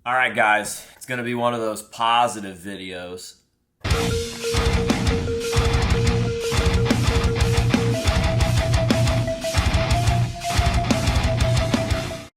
Alright guys, it's gonna be one of those positive videos.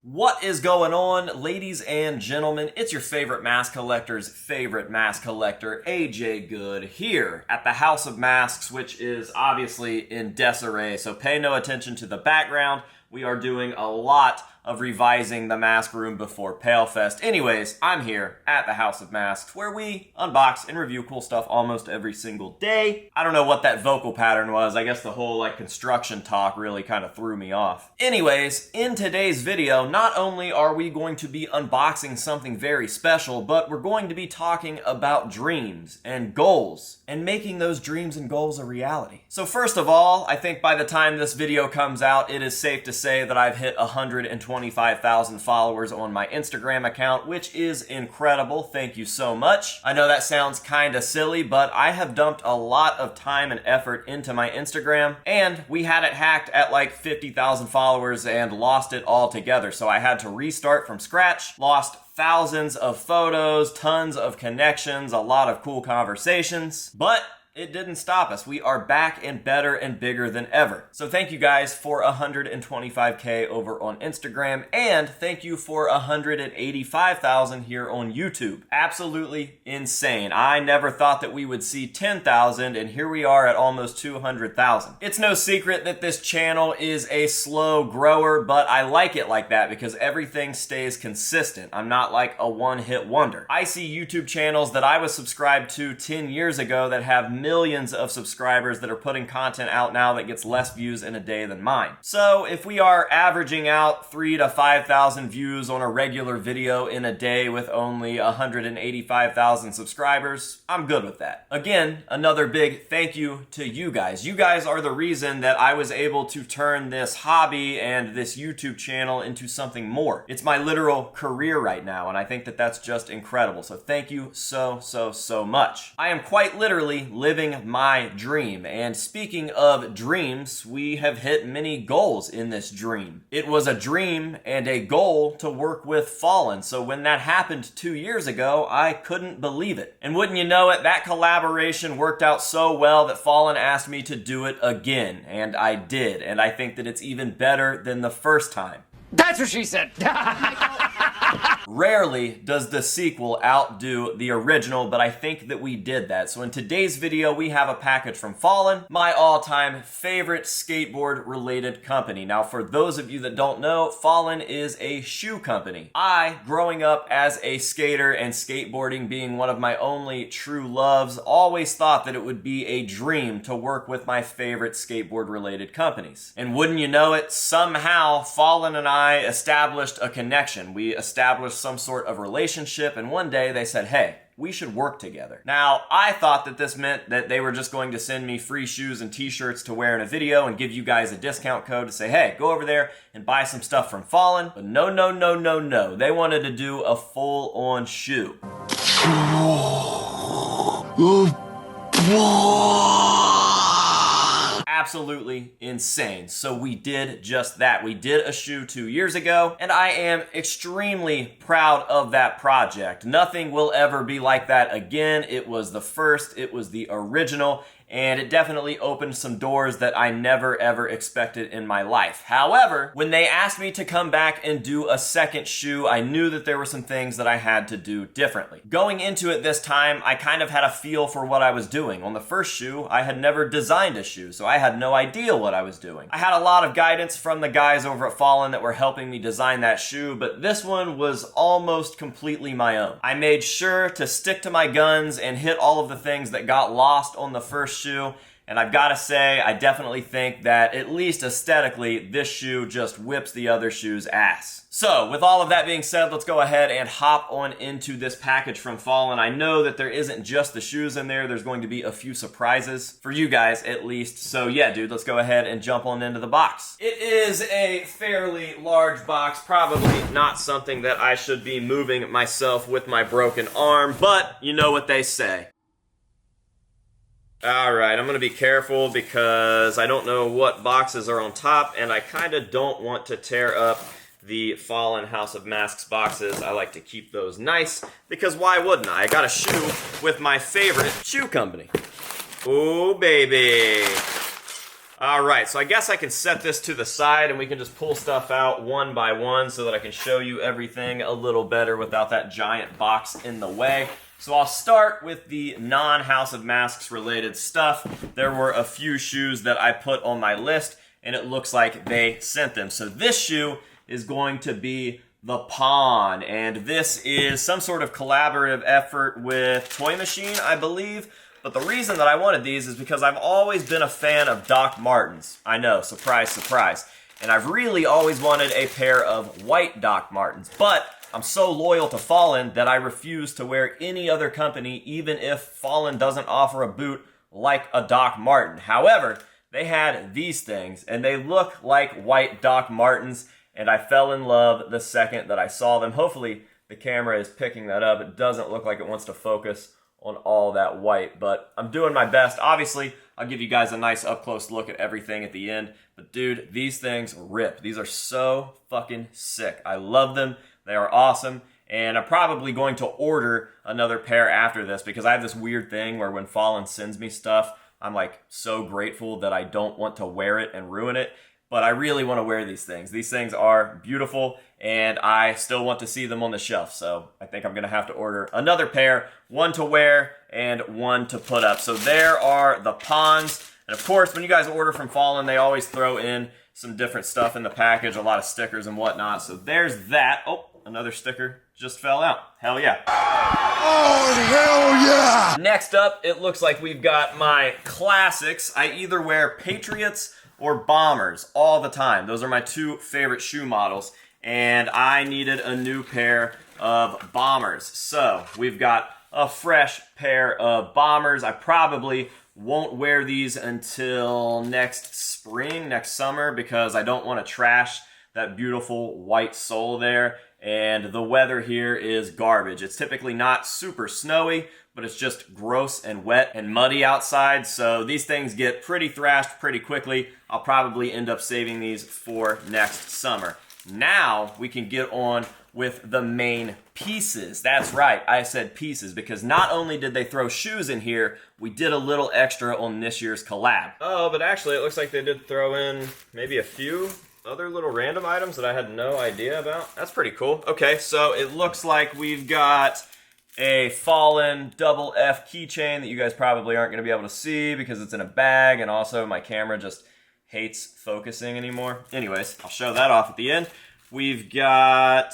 What is going on, ladies and gentlemen? It's your favorite mask collector's favorite mask collector, AJ Good, here at the House of Masks, which is obviously in disarray, so pay no attention to the background. We are doing a lot of revising the mask room before Palefest. Anyways, I'm here at the House of Masks where we unbox and review cool stuff almost every single day. I don't know what that vocal pattern was. I guess the whole construction talk really kind of threw me off. Anyways, in today's video, not only are we going to be unboxing something very special, but we're going to be talking about dreams and goals and making those dreams and goals a reality. So first of all, I think by the time this video comes out, it is safe to say that I've hit 125,000 followers on my Instagram account, which is incredible. Thank you so much. I know that sounds kind of silly, but I have dumped a lot of time and effort into my Instagram, and we had it hacked at like 50,000 followers and lost it altogether. So I had to restart from scratch, lost thousands of photos, tons of connections, a lot of cool conversations, but it didn't stop us. We are back and better and bigger than ever. So thank you guys for 125K over on Instagram, and thank you for 185,000 here on YouTube. Absolutely insane. I never thought that we would see 10,000, and here we are at almost 200,000. It's no secret that this channel is a slow grower, but I like it like that because everything stays consistent. I'm not like a one-hit wonder. I see YouTube channels that I was subscribed to 10 years ago that have millions of subscribers that are putting content out now that gets less views in a day than mine. So if we are averaging out 3,000 to 5,000 views on a regular video in a day with only 185,000 subscribers, I'm good with that. Again, another big thank you to you guys. You guys are the reason that I was able to turn this hobby and this YouTube channel into something more. It's my literal career right now, and I think that that's just incredible. So thank you so much. I am quite literally living my dream. And speaking of dreams, we have hit many goals in this dream. It was a dream and a goal to work with Fallen. So when that happened 2 years ago, I couldn't believe it. And wouldn't you know it, that collaboration worked out so well that Fallen asked me to do it again. And I did. And I think that it's even better than the first time. That's what she said. Rarely does the sequel outdo the original, but I think that we did that. So in today's video, we have a package from Fallen, my all-time favorite skateboard-related company. Now, for those of you that don't know, Fallen is a shoe company. I, growing up as a skater and skateboarding being one of my only true loves, always thought that it would be a dream to work with my favorite skateboard-related companies. And wouldn't you know it, somehow Fallen and I established a connection. We established some sort of relationship, and one day they said, hey, we should work together. Now, I thought that this meant that they were just going to send me free shoes and t-shirts to wear in a video and give you guys a discount code to say, hey, go over there and buy some stuff from Fallen. But no. They wanted to do a full-on shoe. Absolutely insane. So we did just that. We did a shoe 2 years ago, and I am extremely proud of that project. Nothing will ever be like that again. It was the first, it was the original, and it definitely opened some doors that I never ever expected in my life. However, when they asked me to come back and do a second shoe, I knew that there were some things that I had to do differently. Going into it this time, I kind of had a feel for what I was doing. On the first shoe, I had never designed a shoe, so I had no idea what I was doing. I had a lot of guidance from the guys over at Fallen that were helping me design that shoe, but this one was almost completely my own. I made sure to stick to my guns and hit all of the things that got lost on the first shoe, and I've got to say, I definitely think that, at least aesthetically, this shoe just whips the other shoe's ass. So, with all of that being said, let's go ahead and hop on into this package from Fallen. I know that there isn't just the shoes in there, there's going to be a few surprises, for you guys at least. So yeah, dude, let's go ahead and jump on into the box. It is a fairly large box, probably not something that I should be moving myself with my broken arm, but you know what they say. Alright, I'm going to be careful because I don't know what boxes are on top, and I kind of don't want to tear up the Fallen House of Masks boxes. I like to keep those nice, because why wouldn't I? I got a shoe with my favorite shoe company. Ooh, baby. Alright, so I guess I can set this to the side and we can just pull stuff out one by one so that I can show you everything a little better without that giant box in the way. So I'll start with the non-House of Masks related stuff. There were a few shoes that I put on my list and it looks like they sent them. So this shoe is going to be the Pawn, and this is some sort of collaborative effort with Toy Machine, I believe. But the reason that I wanted these is because I've always been a fan of Doc Martens. I know, surprise, surprise. And I've really always wanted a pair of white Doc Martens. But I'm so loyal to Fallen that I refuse to wear any other company, even if Fallen doesn't offer a boot like a Doc Marten. However, they had these things, and they look like white Doc Martens, and I fell in love the second that I saw them. Hopefully, the camera is picking that up. It doesn't look like it wants to focus on all that white, but I'm doing my best. Obviously, I'll give you guys a nice up-close look at everything at the end, but dude, these things rip. These are so fucking sick. I love them. They are awesome, and I'm probably going to order another pair after this because I have this weird thing where when Fallen sends me stuff, I'm like so grateful that I don't want to wear it and ruin it, but I really want to wear these things. These things are beautiful, and I still want to see them on the shelf, so I think I'm going to have to order another pair, one to wear and one to put up. So there are the Pawns, and of course, when you guys order from Fallen, they always throw in some different stuff in the package, a lot of stickers and whatnot, so there's that. Oh, another sticker just fell out. Hell yeah. Oh, hell yeah! Next up, it looks like we've got my classics. I either wear Patriots or Bombers all the time. Those are my two favorite shoe models, and I needed a new pair of Bombers. So we've got a fresh pair of Bombers. I probably won't wear these until next spring, next summer, because I don't want to trash that beautiful white sole there. And the weather here is garbage. It's typically not super snowy, but it's just gross and wet and muddy outside. So these things get pretty thrashed pretty quickly. I'll probably end up saving these for next summer. Now we can get on with the main pieces. That's right, I said pieces, because not only did they throw shoes in here, we did a little extra on this year's collab. Oh, but actually it looks like they did throw in maybe a few other little random items that I had no idea about. That's pretty cool. Okay, so it looks like we've got a Fallen double F keychain that you guys probably aren't going to be able to see because it's in a bag, and also my camera just hates focusing anymore. Anyways, I'll show that off at the end. We've got...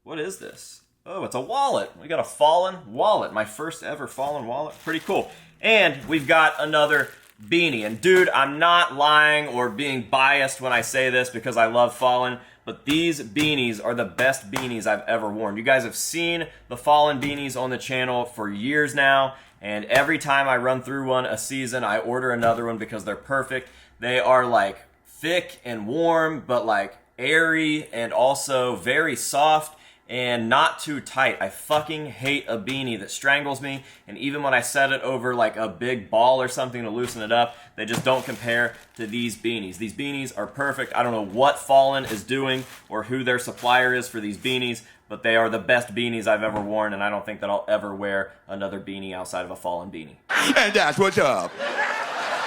what is this? Oh, it's a wallet. We got a Fallen wallet. My first ever Fallen wallet. Pretty cool. And we've got another beanie. And dude, I'm not lying or being biased when I say this because I love Fallen, but these beanies are the best beanies I've ever worn. You guys have seen the Fallen beanies on the channel for years now, and every time I run through one a season, I order another one because they're perfect. They are like thick and warm, but like airy and also very soft and not too tight. I fucking hate a beanie that strangles me, and even when I set it over like a big ball or something to loosen it up, they just don't compare to these beanies. These beanies are perfect. I don't know what Fallen is doing or who their supplier is for these beanies, but they are the best beanies I've ever worn, and I don't think that I'll ever wear another beanie outside of a Fallen beanie. And that's what's up.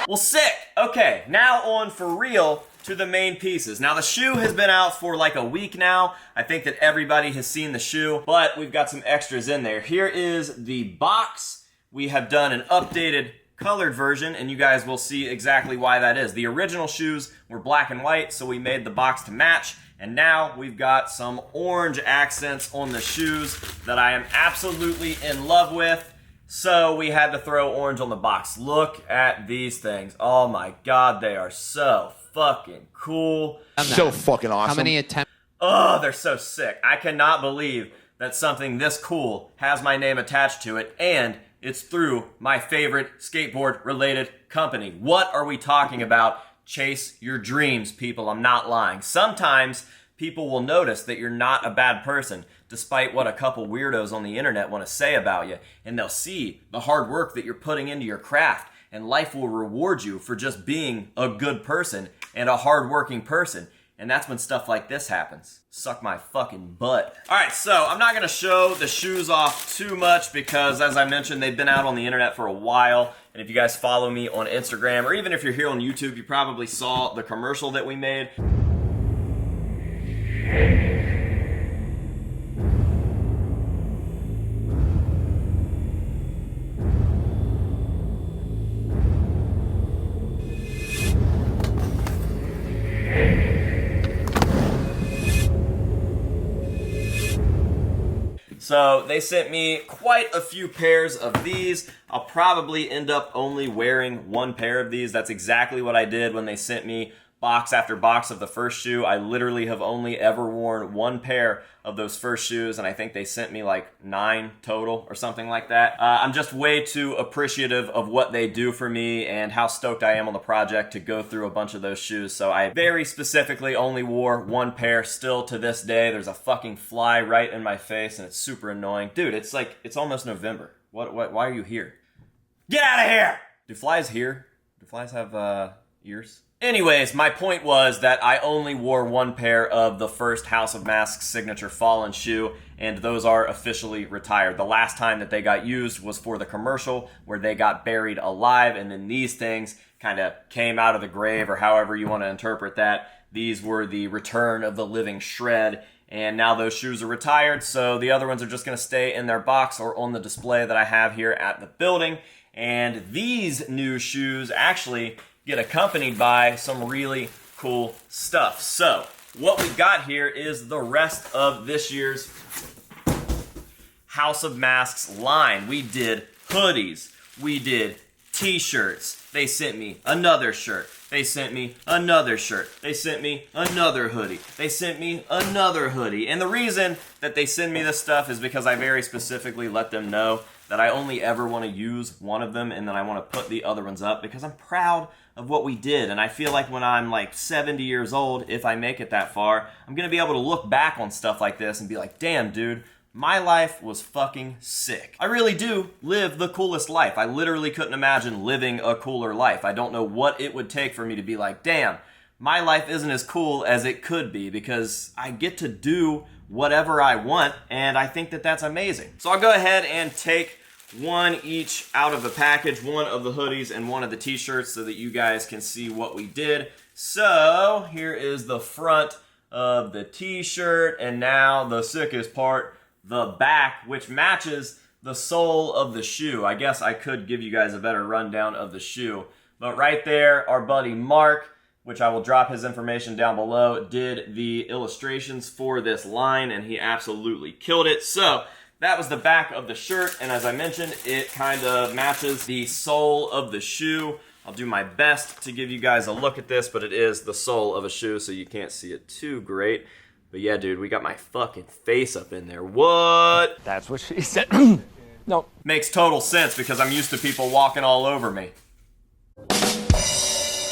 Well, sick. Okay, now on for real to the main pieces. Now, the shoe has been out for like a week now. I think that everybody has seen the shoe, but we've got some extras in there. Here is the box. We have done an updated colored version, and you guys will see exactly why that is. The original shoes were black and white, so we made the box to match, and now we've got some orange accents on the shoes that I am absolutely in love with. So we had to throw orange on the box. Look at these things. Oh my God, they are so fucking cool. So fucking awesome. How many attempts? Oh, they're so sick. I cannot believe that something this cool has my name attached to it, and it's through my favorite skateboard-related company. What are we talking about? Chase your dreams, people. I'm not lying. Sometimes people will notice that you're not a bad person, despite what a couple weirdos on the internet want to say about you, and they'll see the hard work that you're putting into your craft, and life will reward you for just being a good person and a hardworking person. And that's when stuff like this happens. Suck my fucking butt. All right, so I'm not gonna show the shoes off too much because, as I mentioned, they've been out on the internet for a while. And if you guys follow me on Instagram, or even if you're here on YouTube, you probably saw the commercial that we made. So they sent me quite a few pairs of these. I'll probably end up only wearing one pair of these. That's exactly what I did when they sent me box after box of the first shoe. I literally have only ever worn one pair of those first shoes, and I think they sent me like 9 total or something like that. I'm just way too appreciative of what they do for me and how stoked I am on the project to go through a bunch of those shoes. So I very specifically only wore one pair. Still to this day, there's a fucking fly right in my face and it's super annoying. Dude, it's like, it's almost November. Why are you here? Get out of here! Do flies hear? Do flies have ears? Anyways, my point was that I only wore one pair of the first House of Masks signature Fallen shoe, and those are officially retired. The last time that they got used was for the commercial where they got buried alive, and then these things kind of came out of the grave, or however you want to interpret that. These were the return of the living shred, and now those shoes are retired, so the other ones are just going to stay in their box or on the display that I have here at the building. And these new shoes actually get accompanied by some really cool stuff. So what we've got here is the rest of this year's House of Masks line. We did hoodies, we did t-shirts, they sent me another shirt, they sent me another shirt, they sent me another hoodie, they sent me another hoodie. And the reason that they send me this stuff is because I very specifically let them know that I only ever want to use one of them, and then I want to put the other ones up because I'm proud of what we did. And I feel like when I'm like 70 years old, if I make it that far, I'm going to be able to look back on stuff like this and be like, damn, dude, my life was fucking sick. I really do live the coolest life. I literally couldn't imagine living a cooler life. I don't know what it would take for me to be like, damn, my life isn't as cool as it could be, because I get to do whatever I want, and I think that that's amazing. So I'll go ahead and take one each out of the package, one of the hoodies and one of the t-shirts, so that you guys can see what we did. So here is the front of the t-shirt, and now the sickest part, the back, which matches the sole of the shoe. I guess I could give you guys a better rundown of the shoe, but right there, our buddy Mark, which I will drop his information down below, did the illustrations for this line, and he absolutely killed it. So that was the back of the shirt, and as I mentioned, it kind of matches the sole of the shoe. I'll do my best to give you guys a look at this, but it is the sole of a shoe, so you can't see it too great. But yeah, dude, we got my fucking face up in there. What? That's what she said. No. Makes total sense because I'm used to people walking all over me.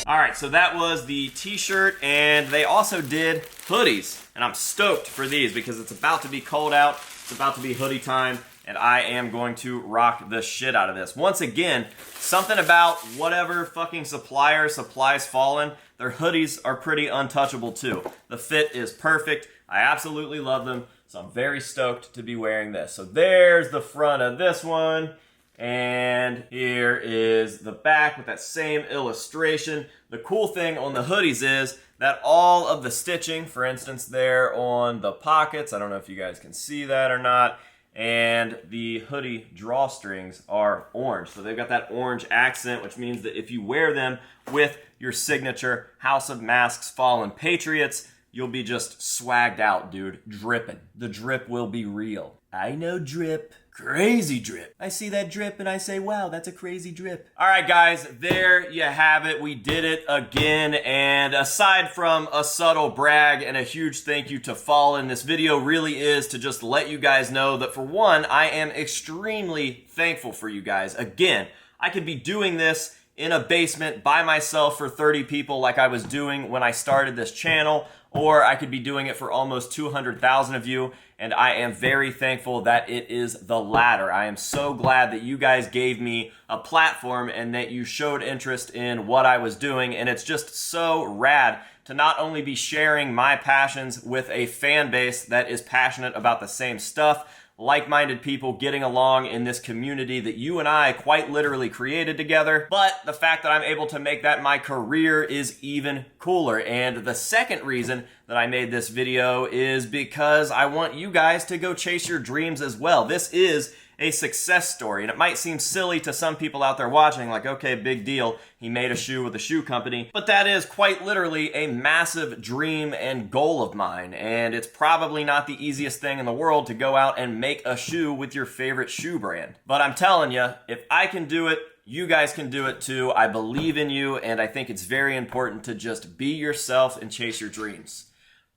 Alright, so that was the t-shirt, and they also did hoodies. And I'm stoked for these because it's about to be cold out, it's about to be hoodie time, and I am going to rock the shit out of this. Once again, something about whatever fucking supplier supplies Fallen, their hoodies are pretty untouchable too. The fit is perfect, I absolutely love them, so I'm very stoked to be wearing this. So there's the front of this one. And here is the back with that same illustration. The cool thing on the hoodies is that all of the stitching, for instance there on the pockets, I don't know if you guys can see that or not, and the hoodie drawstrings are orange. So they've got that orange accent, which means that if you wear them with your signature House of Masks Fallen Patriots, you'll be just swagged out, dude, dripping. The drip will be real. I know drip. Crazy drip. I see that drip and I say, wow, that's a crazy drip. All right, guys, there you have it. We did it again. And aside from a subtle brag and a huge thank you to Fallen, this video really is to just let you guys know that, for one, I am extremely thankful for you guys. Again, I could be doing this in a basement by myself for 30 people like I was doing when I started this channel, or I could be doing it for almost 200,000 of you, and I am very thankful that it is the latter. I am so glad that you guys gave me a platform and that you showed interest in what I was doing, and it's just so rad to not only be sharing my passions with a fan base that is passionate about the same stuff, like-minded people getting along in this community that you and I quite literally created together, but the fact that I'm able to make that my career is even cooler. And the second reason that I made this video is because I want you guys to go chase your dreams as well. This is a success story, and it might seem silly to some people out there watching, like, okay, big deal, he made a shoe with a shoe company, but that is quite literally a massive dream and goal of mine, and it's probably not the easiest thing in the world to go out and make a shoe with your favorite shoe brand. But I'm telling you, if I can do it, you guys can do it too. I believe in you, and I think it's very important to just be yourself and chase your dreams.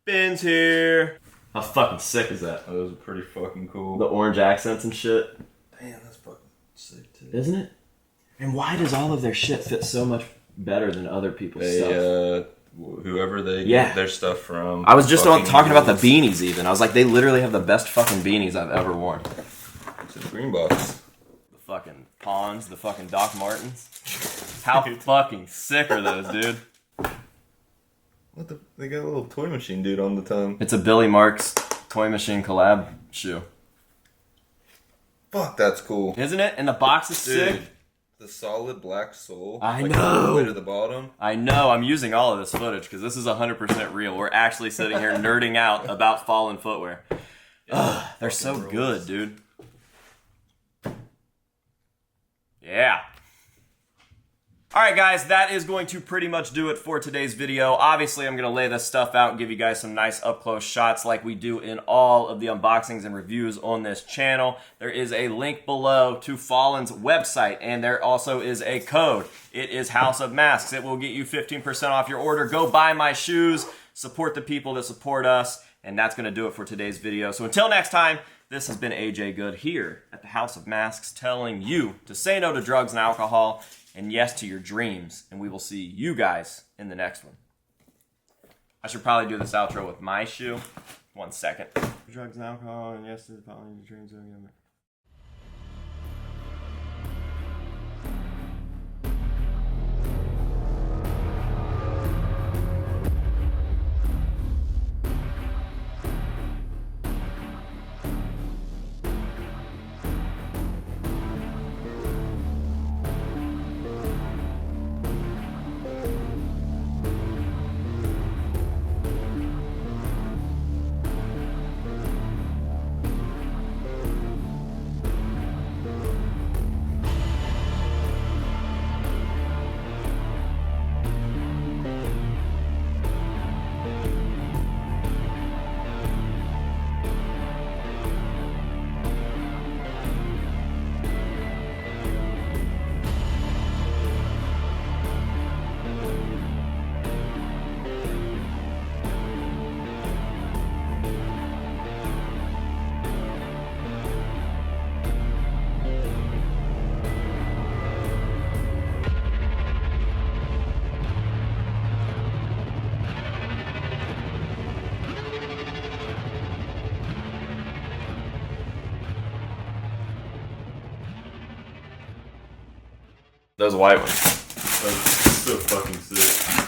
Ben's here. How fucking sick is that? Those are pretty fucking cool. The orange accents and shit. Damn, that's fucking sick too. Isn't it? And why does all of their shit fit so much better than other people's stuff? Whoever they get their stuff from. I was just talking about the beanies even. I was like, they literally have the best fucking beanies I've ever worn. It's a green box. The fucking Pawns, the fucking Doc Martens. How fucking sick are those, dude? What the? They got a little toy machine dude on the tongue. It's a Billy Marks Toy Machine collab shoe. Fuck, that's cool. Isn't it? And the box is sick. The solid black sole. I like know. All the way to the bottom. I know. I'm using all of this footage because this is 100% real. We're actually sitting here nerding out about Fallen footwear. Ugh, they're so good, dude. Yeah. Alright guys, that is going to pretty much do it for today's video. Obviously, I'm going to lay this stuff out and give you guys some nice up-close shots like we do in all of the unboxings and reviews on this channel. There is a link below to Fallen's website, and there also is a code. It is House of Masks. It will get you 15% off your order. Go buy my shoes, support the people that support us, and that's going to do it for today's video. So until next time, this has been AJ Good here at the House of Masks telling you to say no to drugs and alcohol, and yes to your dreams, and we will see you guys in the next one. I should probably do this outro with my shoe. 1 second. Drugs and alcohol, and yes to your dreams. Those white ones. That's so fucking sick.